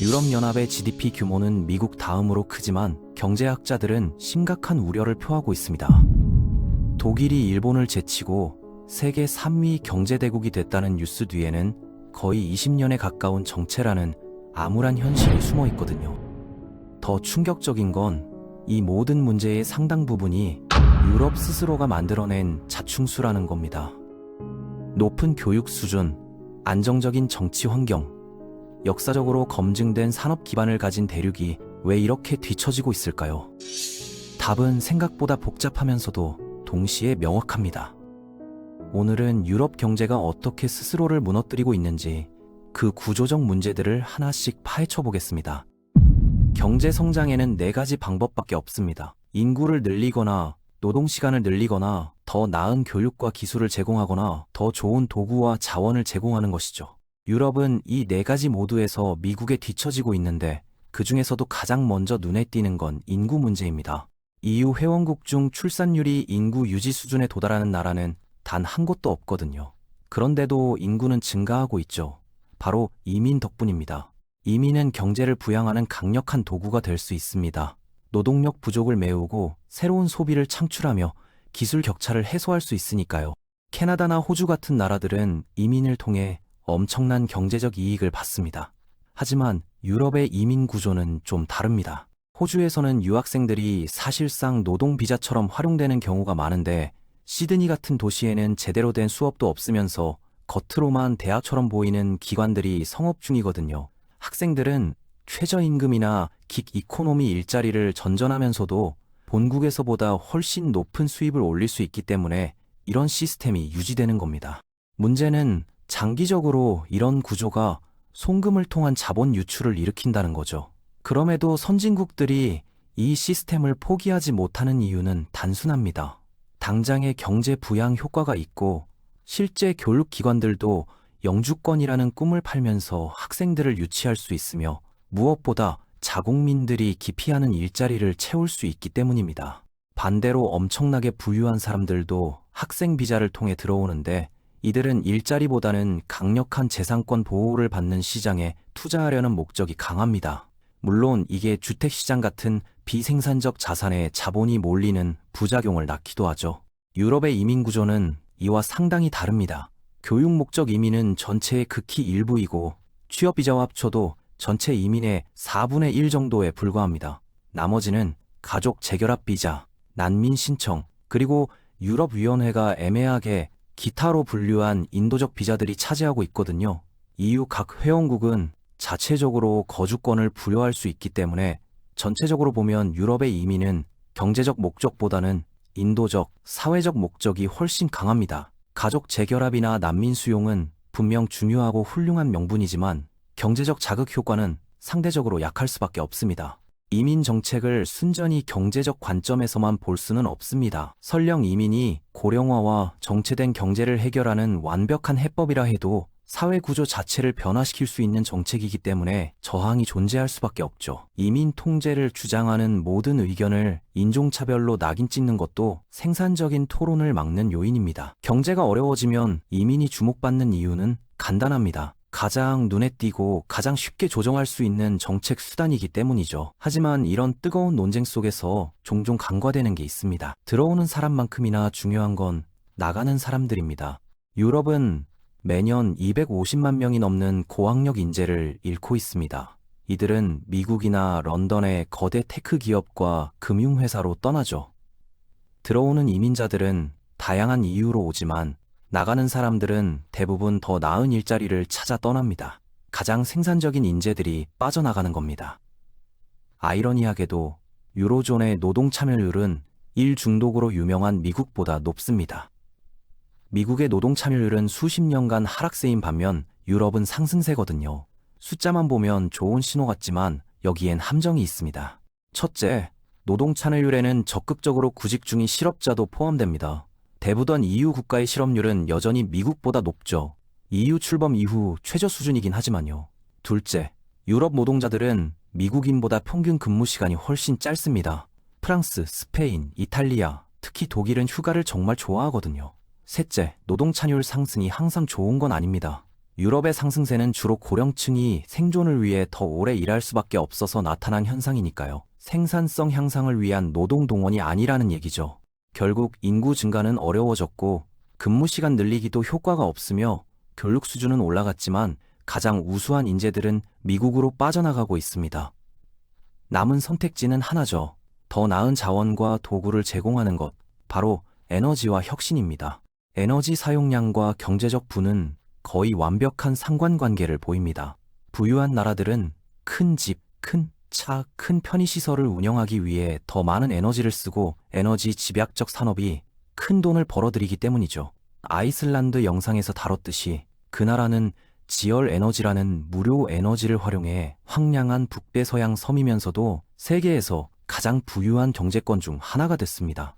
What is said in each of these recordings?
유럽연합의 GDP 규모는 미국 다음으로 크지만 경제학자들은 심각한 우려를 표하고 있습니다. 독일이 일본을 제치고 세계 3위 경제대국이 됐다는 뉴스 뒤에는 거의 20년에 가까운 정체라는 암울한 현실이 숨어 있거든요. 더 충격적인 건 이 모든 문제의 상당 부분이 유럽 스스로가 만들어낸 자충수라는 겁니다. 높은 교육 수준, 안정적인 정치 환경, 역사적으로 검증된 산업 기반을 가진 대륙이 왜 이렇게 뒤처지고 있을까요? 답은 생각보다 복잡하면서도 동시에 명확합니다. 오늘은 유럽 경제가 어떻게 스스로를 무너뜨리고 있는지 그 구조적 문제들을 하나씩 파헤쳐 보겠습니다. 경제 성장에는 4가지 방법밖에 없습니다. 인구를 늘리거나 노동시간을 늘리거나 더 나은 교육과 기술을 제공하거나 더 좋은 도구와 자원을 제공하는 것이죠. 유럽은 이 4가지 모두에서 미국에 뒤처지고 있는데 그 중에서도 가장 먼저 눈에 띄는 건 인구 문제입니다. EU 회원국 중 출산율이 인구 유지 수준에 도달하는 나라는 단 한 곳도 없거든요. 그런데도 인구는 증가하고 있죠. 바로 이민 덕분입니다. 이민은 경제를 부양하는 강력한 도구가 될 수 있습니다. 노동력 부족을 메우고 새로운 소비를 창출하며 기술 격차를 해소할 수 있으니까요. 캐나다나 호주 같은 나라들은 이민을 통해 엄청난 경제적 이익을 받습니다. 하지만 유럽의 이민 구조는 좀 다릅니다. 호주에서는 유학생들이 사실상 노동 비자처럼 활용되는 경우가 많은데 시드니 같은 도시에는 제대로 된 수업도 없으면서 겉으로만 대학처럼 보이는 기관들이 성업 중이거든요. 학생들은 최저임금이나 긱 이코노미 일자리를 전전하면서도 본국에서보다 훨씬 높은 수입을 올릴 수 있기 때문에 이런 시스템이 유지되는 겁니다. 문제는 장기적으로 이런 구조가 송금을 통한 자본 유출을 일으킨다는 거죠. 그럼에도 선진국들이 이 시스템을 포기하지 못하는 이유는 단순합니다. 당장의 경제 부양 효과가 있고 실제 교육기관들도 영주권이라는 꿈을 팔면서 학생들을 유치할 수 있으며 무엇보다 자국민들이 기피하는 일자리를 채울 수 있기 때문입니다. 반대로 엄청나게 부유한 사람들도 학생 비자를 통해 들어오는데 이들은 일자리보다는 강력한 재산권 보호를 받는 시장에 투자하려는 목적이 강합니다. 물론 이게 주택시장 같은 비생산적 자산에 자본이 몰리는 부작용을 낳기도 하죠. 유럽의 이민 구조는 이와 상당히 다릅니다. 교육 목적 이민은 전체의 극히 일부이고 취업 비자와 합쳐도 전체 이민의 4분의 1 정도에 불과합니다. 나머지는 가족 재결합 비자, 난민 신청, 그리고 유럽위원회가 애매하게 기타로 분류한 인도적 비자들이 차지하고 있거든요. EU 각 회원국은 자체적으로 거주권을 부여할 수 있기 때문에 전체적으로 보면 유럽의 이민은 경제적 목적보다는 인도적, 사회적 목적이 훨씬 강합니다. 가족 재결합이나 난민 수용은 분명 중요하고 훌륭한 명분이지만 경제적 자극 효과는 상대적으로 약할 수밖에 없습니다. 이민 정책을 순전히 경제적 관점에서만 볼 수는 없습니다. 설령 이민이 고령화와 정체된 경제를 해결하는 완벽한 해법이라 해도 사회 구조 자체를 변화시킬 수 있는 정책이기 때문에 저항이 존재할 수밖에 없죠. 이민 통제를 주장하는 모든 의견을 인종차별로 낙인 찍는 것도 생산적인 토론을 막는 요인입니다. 경제가 어려워지면 이민이 주목받는 이유는 간단합니다. 가장 눈에 띄고 가장 쉽게 조정할 수 있는 정책 수단이기 때문이죠. 하지만 이런 뜨거운 논쟁 속에서 종종 간과되는 게 있습니다. 들어오는 사람만큼이나 중요한 건 나가는 사람들입니다. 유럽은 매년 250만 명이 넘는 고학력 인재를 잃고 있습니다. 이들은 미국이나 런던의 거대 테크 기업과 금융회사로 떠나죠. 들어오는 이민자들은 다양한 이유로 오지만 나가는 사람들은 대부분 더 나은 일자리를 찾아 떠납니다. 가장 생산적인 인재들이 빠져나가는 겁니다. 아이러니하게도 유로존의 노동 참여율은 일 중독으로 유명한 미국보다 높습니다. 미국의 노동 참여율은 수십 년간 하락세인 반면 유럽은 상승세거든요. 숫자만 보면 좋은 신호 같지만 여기엔 함정이 있습니다. 첫째, 노동 참여율에는 적극적으로 구직 중인 실업자도 포함됩니다. 대부분 EU 국가의 실업률은 여전히 미국보다 높죠. EU 출범 이후 최저 수준이긴 하지만요. 둘째, 유럽 노동자들은 미국인보다 평균 근무 시간이 훨씬 짧습니다. 프랑스, 스페인, 이탈리아, 특히 독일은 휴가를 정말 좋아하거든요. 셋째, 노동 참여율 상승이 항상 좋은 건 아닙니다. 유럽의 상승세는 주로 고령층이 생존을 위해 더 오래 일할 수밖에 없어서 나타난 현상이니까요. 생산성 향상을 위한 노동 동원이 아니라는 얘기죠. 결국 인구 증가는 어려워졌고 근무 시간 늘리기도 효과가 없으며 교육 수준은 올라갔지만 가장 우수한 인재들은 미국으로 빠져나가고 있습니다. 남은 선택지는 하나죠. 더 나은 자원과 도구를 제공하는 것, 바로 에너지와 혁신입니다. 에너지 사용량과 경제적 부는 거의 완벽한 상관관계를 보입니다. 부유한 나라들은 큰 집, 큰 차, 큰 편의시설을 운영하기 위해 더 많은 에너지를 쓰고 에너지 집약적 산업이 큰 돈을 벌어들이기 때문이죠. 아이슬란드 영상에서 다뤘듯이 그 나라는 지열 에너지라는 무료 에너지를 활용해 황량한 북대서양 섬이면서도 세계에서 가장 부유한 경제권 중 하나가 됐습니다.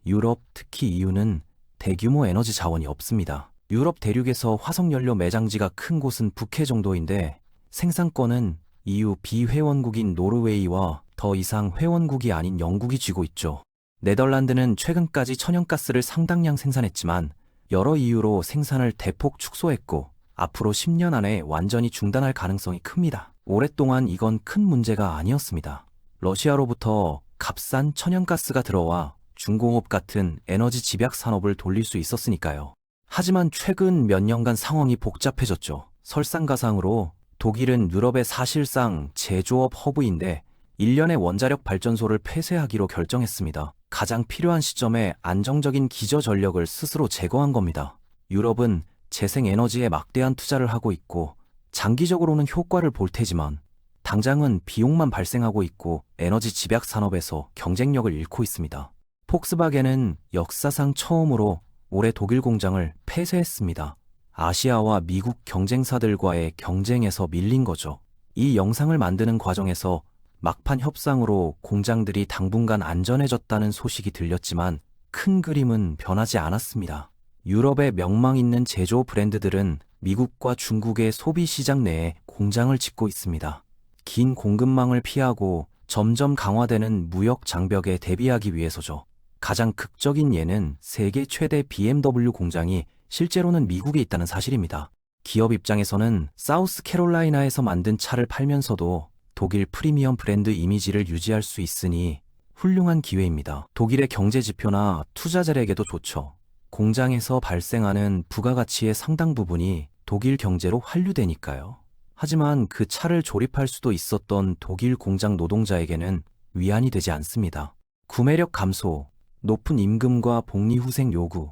유럽, 특히 EU는 대규모 에너지 자원이 없습니다. 유럽 대륙에서 화석연료 매장지가 큰 곳은 북해 정도인데 생산권은 EU 비회원국인 노르웨이와 더 이상 회원국이 아닌 영국이 쥐고 있죠. 네덜란드는 최근까지 천연가스를 상당량 생산했지만 여러 이유로 생산을 대폭 축소했고 앞으로 10년 안에 완전히 중단할 가능성이 큽니다. 오랫동안 이건 큰 문제가 아니었습니다. 러시아로부터 값싼 천연가스가 들어와 중공업 같은 에너지 집약 산업을 돌릴 수 있었으니까요. 하지만 최근 몇 년간 상황이 복잡해졌죠. 설상가상으로 독일은 유럽의 사실상 제조업 허브인데 1년의 원자력 발전소를 폐쇄하기로 결정했습니다. 가장 필요한 시점에 안정적인 기저전력을 스스로 제거한 겁니다. 유럽은 재생에너지에 막대한 투자를 하고 있고 장기적으로는 효과를 볼 테지만 당장은 비용만 발생하고 있고 에너지 집약 산업에서 경쟁력을 잃고 있습니다. 폭스바겐은 역사상 처음으로 올해 독일 공장을 폐쇄했습니다. 아시아와 미국 경쟁사들과의 경쟁에서 밀린 거죠. 이 영상을 만드는 과정에서 막판 협상으로 공장들이 당분간 안전해졌다는 소식이 들렸지만 큰 그림은 변하지 않았습니다. 유럽의 명망 있는 제조 브랜드들은 미국과 중국의 소비 시장 내에 공장을 짓고 있습니다. 긴 공급망을 피하고 점점 강화되는 무역 장벽에 대비하기 위해서죠. 가장 극적인 예는 세계 최대 BMW 공장이 실제로는 미국에 있다는 사실입니다. 기업 입장에서는 사우스캐롤라이나에서 만든 차를 팔면서도 독일 프리미엄 브랜드 이미지를 유지할 수 있으니 훌륭한 기회입니다. 독일의 경제 지표나 투자자에게도 좋죠. 공장에서 발생하는 부가가치의 상당 부분이 독일 경제로 환류되니까요. 하지만 그 차를 조립할 수도 있었던 독일 공장 노동자에게는 위안이 되지 않습니다. 구매력 감소, 높은 임금과 복리후생 요구,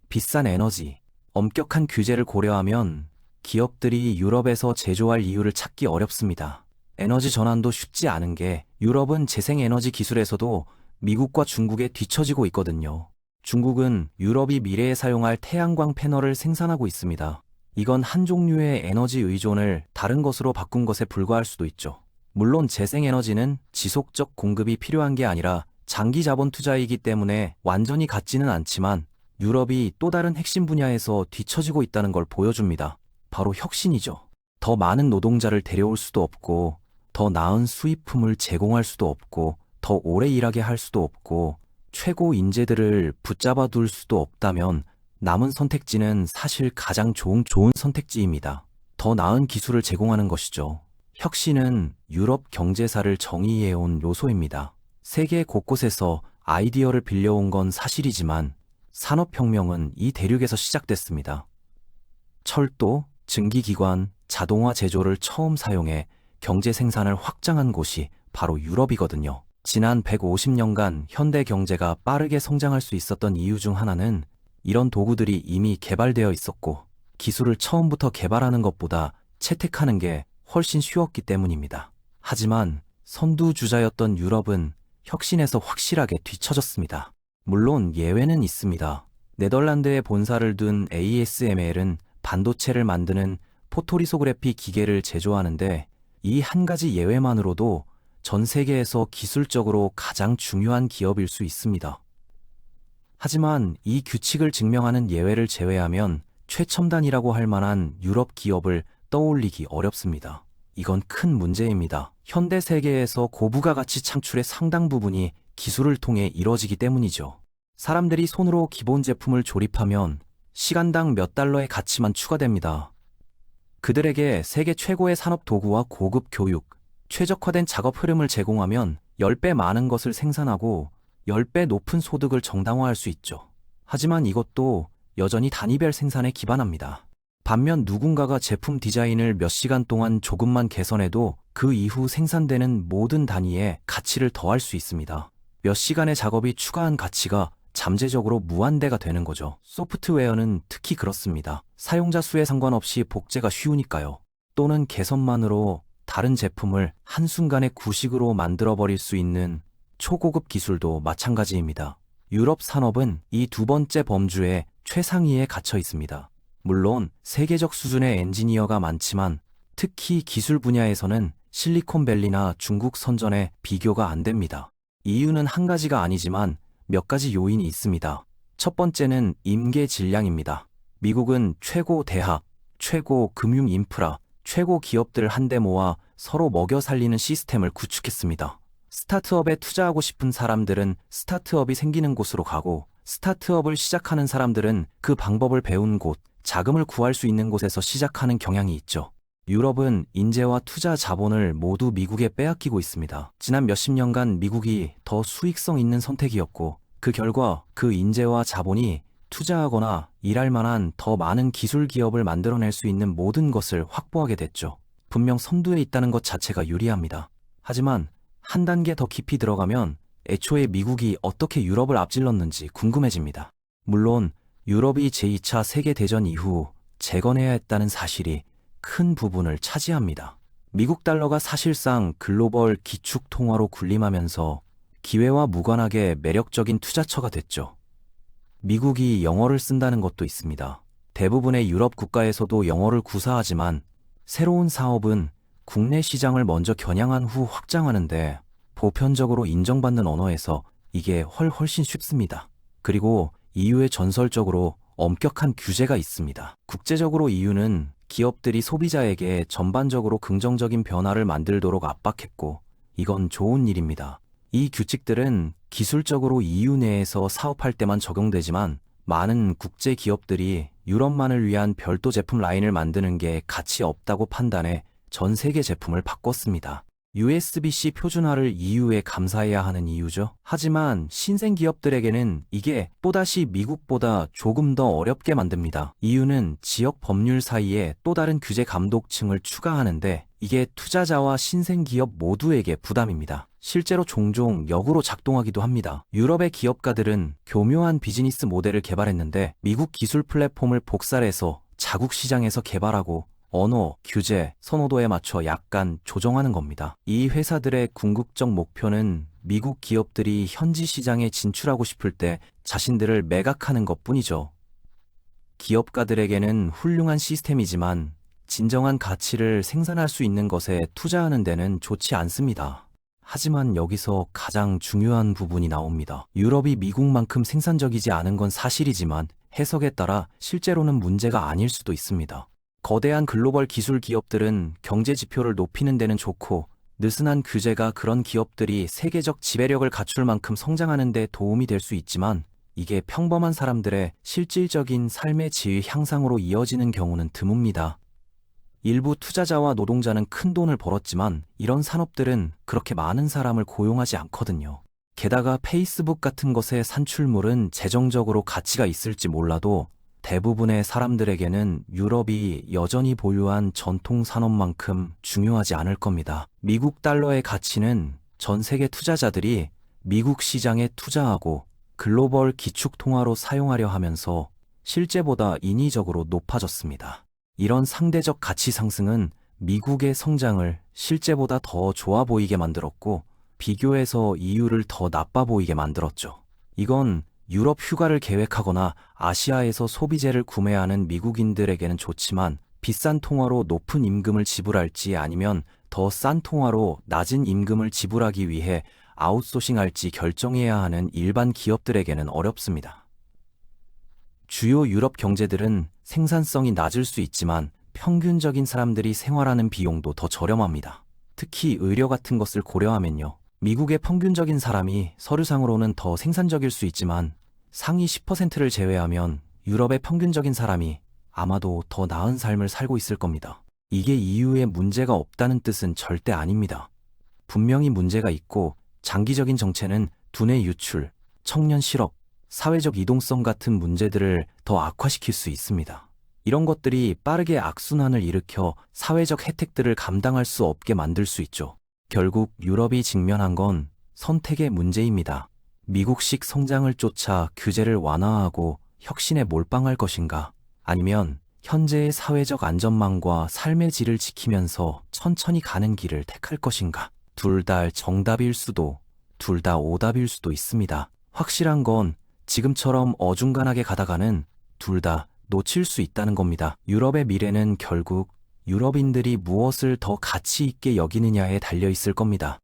비싼 에너지, 엄격한 규제를 고려하면 기업들이 유럽에서 제조할 이유를 찾기 어렵습니다. 에너지 전환도 쉽지 않은 게 유럽은 재생에너지 기술에서도 미국과 중국에 뒤처지고 있거든요. 중국은 유럽이 미래에 사용할 태양광 패널을 생산하고 있습니다. 이건 한 종류의 에너지 의존을 다른 것으로 바꾼 것에 불과할 수도 있죠. 물론 재생에너지는 지속적 공급이 필요한 게 아니라 장기 자본 투자이기 때문에 완전히 같지는 않지만 유럽이 또 다른 핵심 분야에서 뒤처지고 있다는 걸 보여줍니다. 바로 혁신이죠. 더 많은 노동자를 데려올 수도 없고 더 나은 수입품을 제공할 수도 없고 더 오래 일하게 할 수도 없고 최고 인재들을 붙잡아 둘 수도 없다면 남은 선택지는 사실 가장 좋은 선택지입니다. 더 나은 기술을 제공하는 것이죠. 혁신은 유럽 경제사를 정의해온 요소입니다. 세계 곳곳에서 아이디어를 빌려온 건 사실이지만 산업혁명은 이 대륙에서 시작됐습니다. 철도, 증기기관, 자동화 제조를 처음 사용해 경제 생산을 확장한 곳이 바로 유럽이거든요. 지난 150년간 현대 경제가 빠르게 성장할 수 있었던 이유 중 하나는 이런 도구들이 이미 개발되어 있었고 기술을 처음부터 개발하는 것보다 채택하는 게 훨씬 쉬웠기 때문입니다. 하지만 선두주자였던 유럽은 혁신에서 확실하게 뒤처졌습니다. 물론 예외는 있습니다. 네덜란드에 본사를 둔 ASML은 반도체를 만드는 포토리소그래피 기계를 제조하는데 이 한 가지 예외만으로도 전 세계에서 기술적으로 가장 중요한 기업일 수 있습니다. 하지만 이 규칙을 증명하는 예외를 제외하면 최첨단이라고 할 만한 유럽 기업을 떠올리기 어렵습니다. 이건 큰 문제입니다. 현대 세계에서 고부가 가치 창출의 상당 부분이 기술을 통해 이뤄지기 때문이죠. 사람들이 손으로 기본 제품을 조립하면 시간당 몇 달러의 가치만 추가됩니다. 그들에게 세계 최고의 산업 도구와 고급 교육, 최적화된 작업 흐름을 제공하면 10배 많은 것을 생산하고 10배 높은 소득을 정당화할 수 있죠. 하지만 이것도 여전히 단위별 생산에 기반합니다. 반면 누군가가 제품 디자인을 몇 시간 동안 조금만 개선해도 그 이후 생산되는 모든 단위에 가치를 더할 수 있습니다. 몇 시간의 작업이 추가한 가치가 잠재적으로 무한대가 되는 거죠. 소프트웨어는 특히 그렇습니다. 사용자 수에 상관없이 복제가 쉬우니까요. 또는 개선만으로 다른 제품을 한순간에 구식으로 만들어버릴 수 있는 초고급 기술도 마찬가지입니다. 유럽 산업은 이 두 번째 범주의 최상위에 갇혀 있습니다. 물론 세계적 수준의 엔지니어가 많지만 특히 기술 분야에서는 실리콘밸리나 중국 선전에 비교가 안 됩니다. 이유는 한 가지가 아니지만 몇 가지 요인이 있습니다. 첫 번째는 임계 질량입니다. 미국은 최고 대학, 최고 금융 인프라, 최고 기업들을 한데 모아 서로 먹여 살리는 시스템을 구축했습니다. 스타트업에 투자하고 싶은 사람들은 스타트업이 생기는 곳으로 가고 스타트업을 시작하는 사람들은 그 방법을 배운 곳, 자금을 구할 수 있는 곳에서 시작하는 경향이 있죠. 유럽은 인재와 투자 자본을 모두 미국에 빼앗기고 있습니다. 지난 몇십 년간 미국이 더 수익성 있는 선택이었고 그 결과 그 인재와 자본이 투자하거나 일할 만한 더 많은 기술 기업을 만들어낼 수 있는 모든 것을 확보하게 됐죠. 분명 선두에 있다는 것 자체가 유리합니다. 하지만 한 단계 더 깊이 들어가면 애초에 미국이 어떻게 유럽을 앞질렀는지 궁금해집니다. 물론 유럽이 제2차 세계대전 이후 재건해야 했다는 사실이 큰 부분을 차지합니다. 미국 달러가 사실상 글로벌 기축 통화로 군림하면서 기회와 무관하게 매력적인 투자처가 됐죠. 미국이 영어를 쓴다는 것도 있습니다. 대부분의 유럽 국가에서도 영어를 구사하지만 새로운 사업은 국내 시장을 먼저 겨냥한 후 확장하는데 보편적으로 인정받는 언어에서 이게 훨씬 쉽습니다. 그리고 EU에 전설적으로 엄격한 규제가 있습니다. 국제적으로 EU는 기업들이 소비자에게 전반적으로 긍정적인 변화를 만들도록 압박했고 이건 좋은 일입니다. 이 규칙들은 기술적으로 EU 내에서 사업할 때만 적용되지만 많은 국제 기업들이 유럽만을 위한 별도 제품 라인을 만드는 게 가치 없다고 판단해 전 세계 제품을 바꿨습니다. USB-C 표준화를 EU에 감사해야 하는 이유죠. 하지만 신생 기업들에게는 이게 또다시 미국보다 조금 더 어렵게 만듭니다. EU는 지역 법률 사이에 또 다른 규제 감독층을 추가하는데 이게 투자자와 신생 기업 모두에게 부담입니다. 실제로 종종 역으로 작동하기도 합니다. 유럽의 기업가들은 교묘한 비즈니스 모델을 개발했는데 미국 기술 플랫폼을 복사해서 자국 시장에서 개발하고 언어, 규제, 선호도에 맞춰 약간 조정하는 겁니다. 이 회사들의 궁극적 목표는 미국 기업들이 현지 시장에 진출하고 싶을 때 자신들을 매각하는 것뿐이죠. 기업가들에게는 훌륭한 시스템이지만 진정한 가치를 생산할 수 있는 것에 투자하는 데는 좋지 않습니다. 하지만 여기서 가장 중요한 부분이 나옵니다. 유럽이 미국만큼 생산적이지 않은 건 사실이지만 해석에 따라 실제로는 문제가 아닐 수도 있습니다. 거대한 글로벌 기술 기업들은 경제 지표를 높이는 데는 좋고 느슨한 규제가 그런 기업들이 세계적 지배력을 갖출 만큼 성장하는 데 도움이 될 수 있지만 이게 평범한 사람들의 실질적인 삶의 질 향상으로 이어지는 경우는 드뭅니다. 일부 투자자와 노동자는 큰 돈을 벌었지만 이런 산업들은 그렇게 많은 사람을 고용하지 않거든요. 게다가 페이스북 같은 것의 산출물은 재정적으로 가치가 있을지 몰라도 대부분의 사람들에게는 유럽이 여전히 보유한 전통 산업만큼 중요하지 않을 겁니다. 미국 달러의 가치는 전 세계 투자자들이 미국 시장에 투자하고 글로벌 기축 통화로 사용하려 하면서 실제보다 인위적으로 높아졌습니다. 이런 상대적 가치 상승은 미국의 성장을 실제보다 더 좋아 보이게 만들었고 비교해서 EU를 더 나빠 보이게 만들었죠. 이건 유럽 휴가를 계획하거나 아시아에서 소비재를 구매하는 미국인들에게는 좋지만 비싼 통화로 높은 임금을 지불할지 아니면 더 싼 통화로 낮은 임금을 지불하기 위해 아웃소싱할지 결정해야 하는 일반 기업들에게는 어렵습니다. 주요 유럽 경제들은 생산성이 낮을 수 있지만 평균적인 사람들이 생활하는 비용도 더 저렴합니다. 특히 의료 같은 것을 고려하면요. 미국의 평균적인 사람이 서류상으로는 더 생산적일 수 있지만 상위 10%를 제외하면 유럽의 평균적인 사람이 아마도 더 나은 삶을 살고 있을 겁니다. 이게 EU에 문제가 없다는 뜻은 절대 아닙니다. 분명히 문제가 있고 장기적인 정체는 두뇌 유출, 청년 실업, 사회적 이동성 같은 문제들을 더 악화시킬 수 있습니다. 이런 것들이 빠르게 악순환을 일으켜 사회적 혜택들을 감당할 수 없게 만들 수 있죠. 결국 유럽이 직면한 건 선택의 문제입니다. 미국식 성장을 쫓아 규제를 완화하고 혁신에 몰빵할 것인가? 아니면 현재의 사회적 안전망과 삶의 질을 지키면서 천천히 가는 길을 택할 것인가? 둘 다 정답일 수도, 둘 다 오답일 수도 있습니다. 확실한 건 지금처럼 어중간하게 가다가는 둘 다 놓칠 수 있다는 겁니다. 유럽의 미래는 결국 유럽인들이 무엇을 더 가치 있게 여기느냐에 달려 있을 겁니다.